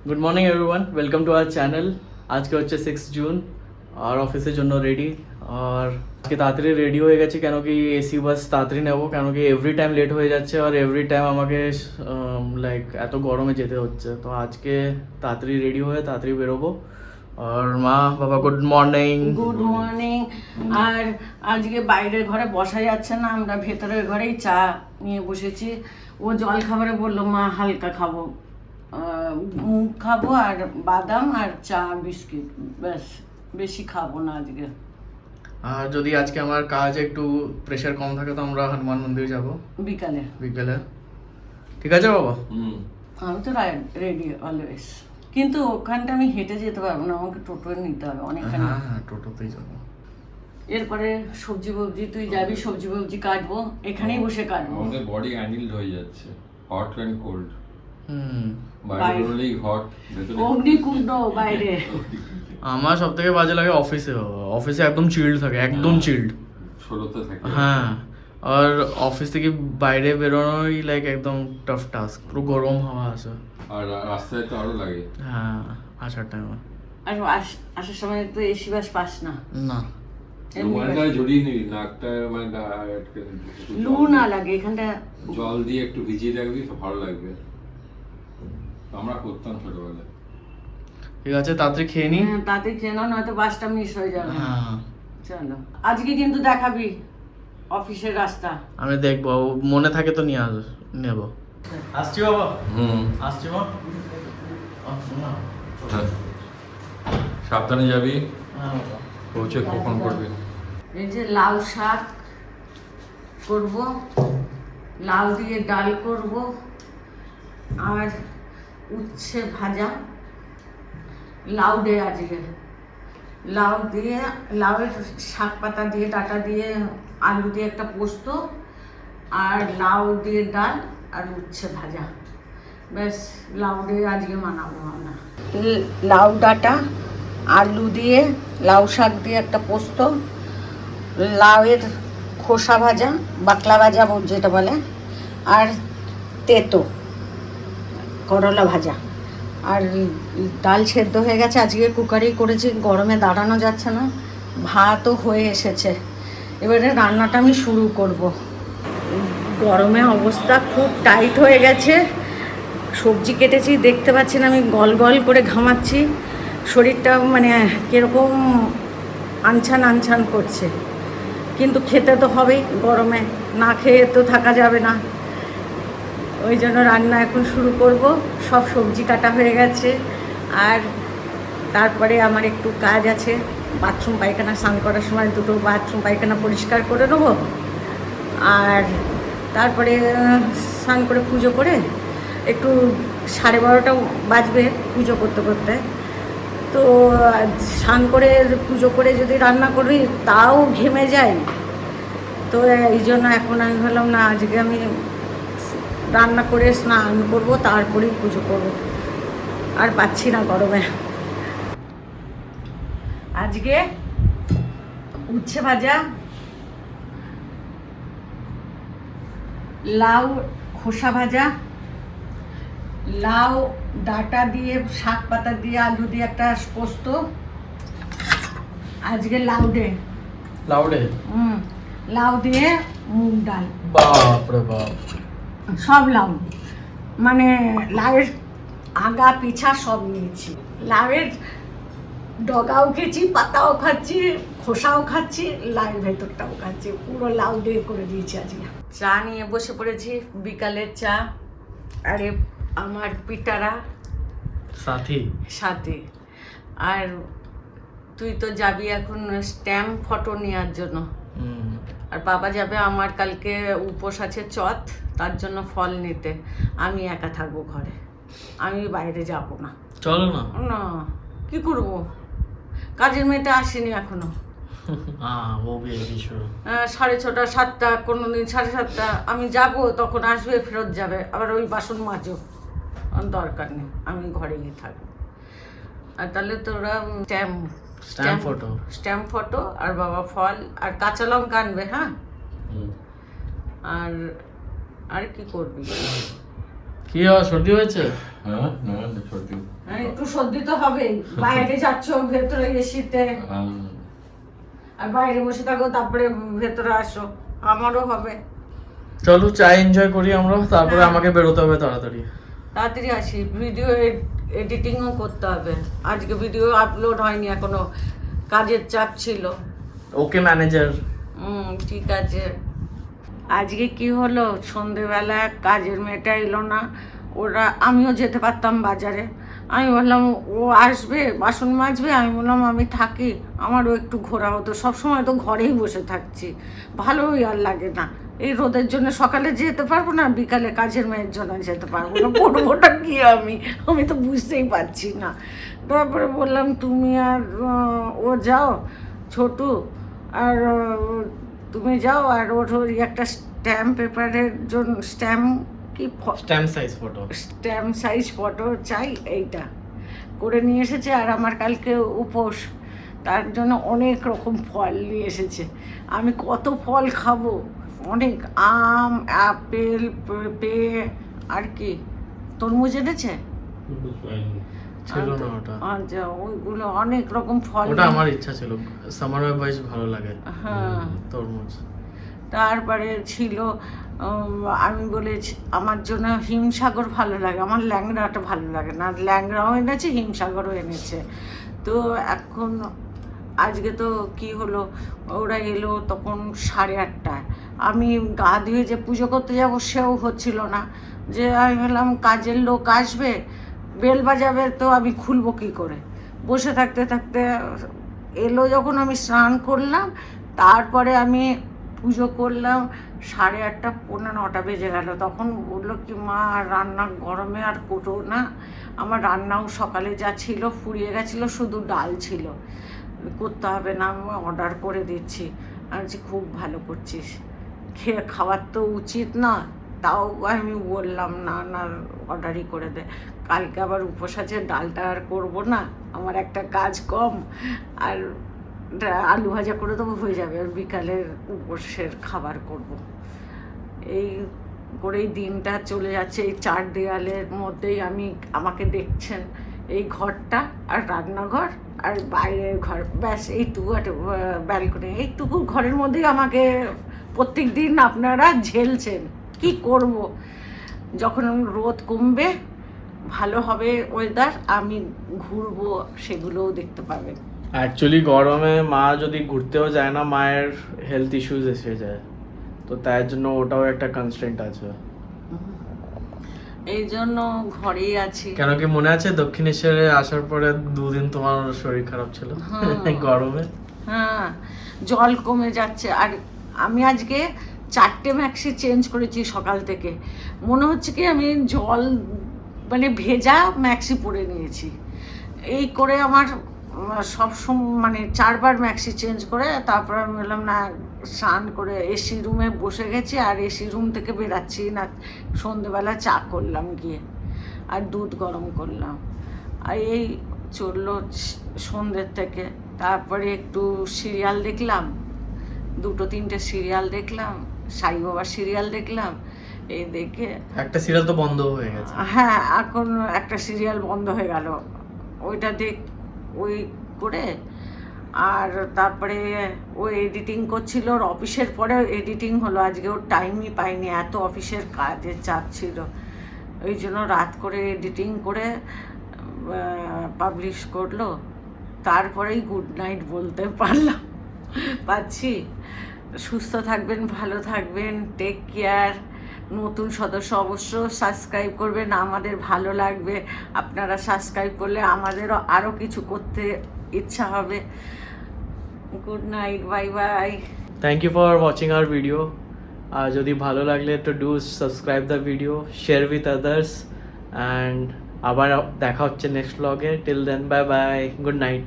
Good morning everyone, welcome to our channel. আজকে হচ্ছে 6 June আর অফিসের জন্য রেডি। আর আজকে তাড়াতাড়ি রেডি হয়ে গেছি কেন কি এসি বাস তাড়াতাড়ি নেবো, কেন কি এভরি টাইম লেট হয়ে যাচ্ছে আর এভরি টাইম আমাকে লাইক এত গরমে যেতে হচ্ছে। তো আজকে তাড়াতাড়ি রেডি হয়ে তাড়াতাড়ি বেরোবো। আর মা বাবা গুড মর্নিং। Good morning. আর আজকে বাইরের ঘরে বসা যাচ্ছে না, আমরা ভেতরের ঘরেই চা নিয়ে বসেছি। ও জল খাবারে বললো মা হালকা খাবো, মুগ খাবো আর বাদাম আর চা বিস্কিট, ব্যাস বেশি খাবো না আজকে। আর যদি আজকে আমার কাজ একটু প্রেশার কম থাকে তো আমরা হনুমান মন্দির যাব বিকালে। ঠিক আছে বাবা? আমি তো রেডি অলওয়েজ, কিন্তু ওখানটা আমি হেঁটে যেতে পারবো না, আমাকে টোটো নিতে হবে অনেকখানি। হ্যাঁ, টোটোতেই যাবো। এরপরে সবজি ববজি, তুই যাবি সবজি ববজি কাটবো, এখানেই বসে কাটবো। আমাদের বডি অ্যানিল্ড হয়ে যাচ্ছে, হট অ্যান্ড কোল্ড। বাইরে বেরোলেই হট, ভেতরে অগ্নিকুণ্ড বাইরে। আমার সব থেকে বাজে লাগে অফিসে একদম চিল্ড থাকে, একদম চিল্ড ষোলোতে থাকে। হ্যাঁ, আর অফিস থেকে বাইরে বেরোনোই লাইক একদম টাফ টাস্ক, পুরো গরম হাওয়া আসে। আর রাস্তায় তো আরো লাগে। হ্যাঁ, আসার টাইমে আর আসার সময় তো এসি বাস পাস না, না। রুমালটা জড়িয়ে নিবি, নাকটা মানে আটকে নিবি। লু না লাগে এখানটা, জল দিয়ে একটু ভিজিয়ে রাখবি তো ভালো লাগবে। আমরা করতাম ছোটবেলায়। ঠিক আছে, তাড়াতাড়ি খেয়ে নি। তাতে খেয়ে নাও, নয়তো বাসটা মিস হয়ে যাবে। হ্যাঁ, চলো আজকে কিন্তু দেখাবি অফিসের রাস্তা। আমি দেখবো, মনে থাকে তো নিয়ে নেব। আসছি বাবা। আসছি মা। সাবধানে যাবি, হ্যাঁ বাবা। পৌঁছে কখন করবি? এই যে লাউ শাক করব, লাউ দিয়ে ডাল করব, আর উচ্ছে ভাজা। লাউ দিয়ে আজকে লাউ দিয়ে, লাউয়ের শাক পাতা দিয়ে, ডাটা দিয়ে, আলু দিয়ে একটা পোস্ত, আর লাউ দিয়ে ডাল আর উচ্ছে ভাজা। ব্যাস, লাউ দিয়ে আজকে মানাবো আমরা। লাউ ডাটা, আলু দিয়ে, লাউ শাক দিয়ে একটা পোস্ত, লাউয়ের খোসা ভাজা, বাকলা ভাজা যেটা বলে, আর তেতো করলা ভাজা। আর ডাল সেদ্ধ হয়ে গেছে, আজকে কুকারেই করেছি, গরমে দাঁড়ানো যাচ্ছে না। ভাতও হয়ে এসেছে, এবারে রান্নাটা আমি শুরু করব। গরমে অবস্থা খুব টাইট হয়ে গেছে। সবজি কেটেছি, দেখতে পাচ্ছি না আমি গল গল করে ঘামাচ্ছি, শরীরটা মানে কীরকম আনছান আনছান করছে, কিন্তু খেতে তো হবেই, গরমে না খেয়ে তো থাকা যাবে না। ওই জন্য রান্না এখন শুরু করব। সব সবজি কাটা হয়ে গেছে, আর তারপরে আমার একটু কাজ আছে, বাথরুম পায়খানা, স্নান করার সময় দুটো বাথরুম পায়খানা পরিষ্কার করে নেবো। আর তারপরে স্নান করে পুজো করে একটু 12:30 বাজবে পুজো করতে করতে। তো স্নান করে পুজো করে যদি রান্না করি তাও ঘেমে যায়। তো এই জন্য এখন আমি ভাবলাম না, আজকে আমি রান্না করে স্নান করব, তারপরেই পুজো করব, আর পাচ্ছি না গরমে। আজকে উচ্ছে ভাজা, লাউ খোসা ভাজা, লাউ ডাটা দিয়ে, শাক পাতা দিয়ে, আলু দিয়ে একটা পোস্ত। আজকে লাউ দিয়ে মুগ ডাল। বাপরে বাপ, সব লাউ, মানে লাউয়ের আগা পিছা সব নিয়েছি। লাউয়ের ডগাও খেয়েছি, পাতাও খাচ্ছি, খোসাও খাচ্ছি, লাউয়ের ভেতরটাও খাচ্ছি, পুরো লাউ দিয়ে করে দিয়েছি আজকে। চা নিয়ে বসে পড়েছি, বিকালের চা। আরে আমার পিটারা সাথে। আর তুই তো যাবি এখন স্ট্যাম্প ফটো নেওয়ার জন্য, আর বাবা যাবে আমার কালকে উপোস আছে চথ, তার জন্য ফল নিতে। আমি একা থাকবো ঘরে, আমি বাইরে যাব না। চলো না। না, কি করব, কাজের মেয়েটা আসেনি এখনো। 6:30 7টা, কোনোদিন 7:30। আমি যাব, তখন আসবে, ফেরত যাবে, আবার ওই বাসন মাজো, দরকার নেই, আমি ঘরেই থাকবো। আর তাহলে তোরা স্ট্যাম্প ফটো আর বাবা ফল আর কাঁচা লঙ্কা আনবে। হ্যাঁ, আর কি করবি? কি সর্দি হয়েছে? হ্যাঁ, না সর্দি একটু সর্দি তো হবেই, বাইরে যাচ্ছ ভেতরে এসিতে, আর বাইরে বসে থাকো তারপরে ভেতরে আসো, আমারও হবে। চলো চাই এনজয় করি আমরা, তারপরে হ্যাঁ। আমাকে বেরোতে হবে তাড়াতাড়ি। তাড়াতাড়ি আসি, ভিডিও এডিটিংও করতে হবে। আজকে ভিডিও আপলোড হয়নি এখনো, কাজের চাপ ছিল। ওকে ম্যানেজার। ঠিক আছে। আজকে কি হলো, সন্ধেবেলা কাজের মেয়েটা এলো না, আমিও যেতে পারতাম বাজারে। আমি বললাম ও আসবে বাসন মাজবে, আমি বললাম আমি থাকি, আমারও একটু ঘোরা হতো, সবসময় তো ঘরেই বসে থাকছি, ভালোই আর লাগে না। এই রোদের জন্য সকালে যেতে পারবো না, বিকালে কাজের মেয়ের জন্য যেতে পারবো না, করবোটা কি আমি তো বুঝতেই পারছি না। তারপরে বললাম তুমি আর ও যাও, ছোটু আর তুমি যাও, আর ওর একটা স্ট্যাম্প পেপারের জন্য স্ট্যাম্প সাইজ ফটো চাই, এইটা করে নিয়ে এসেছে। আর আমার কালকে উপোস, তার জন্য অনেক রকম ফল নিয়ে এসেছে। আমি কত ফল খাবো, অনেক আম, আপেল, পেঁপে, আর কি তরমুজ এনেছে। ছিল না ওটা। আচ্ছা, ওইগুলো অনেক রকম ফল। ওটা আমার ইচ্ছা ছিল, সামার বেশ ভালো লাগে। হ্যাঁ, তরমুজ। তারপরে ছিল আমি বলেছি আমার জন্য হিমসাগর ভালো লাগে, আমার ল্যাংড়াটা ভালো লাগে না, ল্যাংড়াও এনেছে হিমসাগরও এনেছে। তো এখন আজকে তো কি হলো, ওরা এলো তখন 8:30টায়, আমি গা ধুয়ে যে পুজো করতে যাব সেও হচ্ছিল না। যে আমি ভাবলাম কাজের লোক আসবে, বেল বাজাবে, তো আমি খুলবো কী করে, বসে থাকতে থাকতে এলো যখন আমি স্নান করলাম, তারপরে আমি পুজো করলাম, 8:30 পৌনে 9টা বেজে গেল। তখন বললো কি মা রান্না গরমে আর করো না, আমার রান্নাও সকালে যা ছিল ফুরিয়ে গেছিলো, শুধু ডাল ছিল, করতে হবে না, আমি অর্ডার করে দিচ্ছি। আমি বলছি খুব ভালো করছিস, খাওয়ার তো উচিত না, তাও আমি বললাম না না অর্ডারই করে দে, কালকে আবার উপোস আছে, ডালটা আর করবো না, আমার একটা কাজ কম, আর আলু ভাজা করে দেবো হয়ে যাবে, আর বিকালের উপোসের খাবার করব। এই করেই দিনটা চলে যাচ্ছে, এই 4 দেয়ালের মধ্যেই আমাকে দেখছেন, এই ঘরটা আর রান্নাঘর আর বাইরের ঘর, ব্যাস এইটুকু একটা ব্যালকনি, এইটুকু ঘরের মধ্যেই আমাকে প্রত্যেক দিন আপনারা ঝেলছেন। কি করব, যখন রোদ কমবে, ভালো হবে ওয়েদার, আমি ঘুরবো, সেগুলোও দেখতে পাবেন। অ্যাকচুয়ালি গরমে মা যদি ঘুরতেও যায় না, মায়ের হেলথ ইস্যুস এসে যায়, তো তার জন্য ওটাও একটা কনস্ট্রেন্ট আছে। এই জন্য ঘরেই আছি। কেন কি মনে আছে দক্ষিণেশ্বরে আসার পরে 2 দিন তোমার শরীর খারাপ ছিল গরমে? হ্যাঁ, জল কমে যাচ্ছে। আর আমি আজকে 4টে ম্যাক্সি চেঞ্জ করেছি সকাল থেকে, মনে হচ্ছে কি আমি জল মানে ভেজা ম্যাক্সি পরে নিয়েছি। এই করে আমার সবসময় মানে 4বার ম্যাক্সি চেঞ্জ করে তারপর আমি বললাম না, স্নান করে এসি রুমে বসে গেছি, আর এসি রুম থেকে বেরাচ্ছি না। সন্ধেবেলা চা করলাম গিয়ে, আর দুধ গরম করলাম, আর এই চললো সন্ধ্যের থেকে। তারপরে একটু সিরিয়াল দেখলাম, 2-3টে সিরিয়াল দেখলাম, সাই বাবার সিরিয়াল দেখলাম। এই দেখে একটা সিরিয়াল তো বন্ধ হয়ে গেছে। হ্যাঁ, এখন একটা সিরিয়াল বন্ধ হয়ে গেল, ওইটা ওই করে। আর তারপরে ও এডিটিং করছিল, ওর অফিসের পরে এডিটিং হলো, আজকে ওর টাইমই পাইনি, এত অফিসের কাজের চাপ ছিল, ওই জন্য রাত করে এডিটিং করে পাবলিশ করলো। তারপরেই গুড নাইট বলতে পারছি। সুস্থ থাকবেন, ভালো থাকবেন, টেক কেয়ার। নতুন সদস্য অবশ্য সাবস্ক্রাইব করবেন, আমাদের ভালো লাগবে, আপনারা সাবস্ক্রাইব করলে আমাদেরও আরও কিছু করতে ইচ্ছা হবে। Good night, bye bye. Thank you for watching our video. আর যদি ভালো লাগলে তো do subscribe the video, share with others, and আবার দেখা হচ্ছে নেক্সট ব্লগে। Till then bye bye, good night.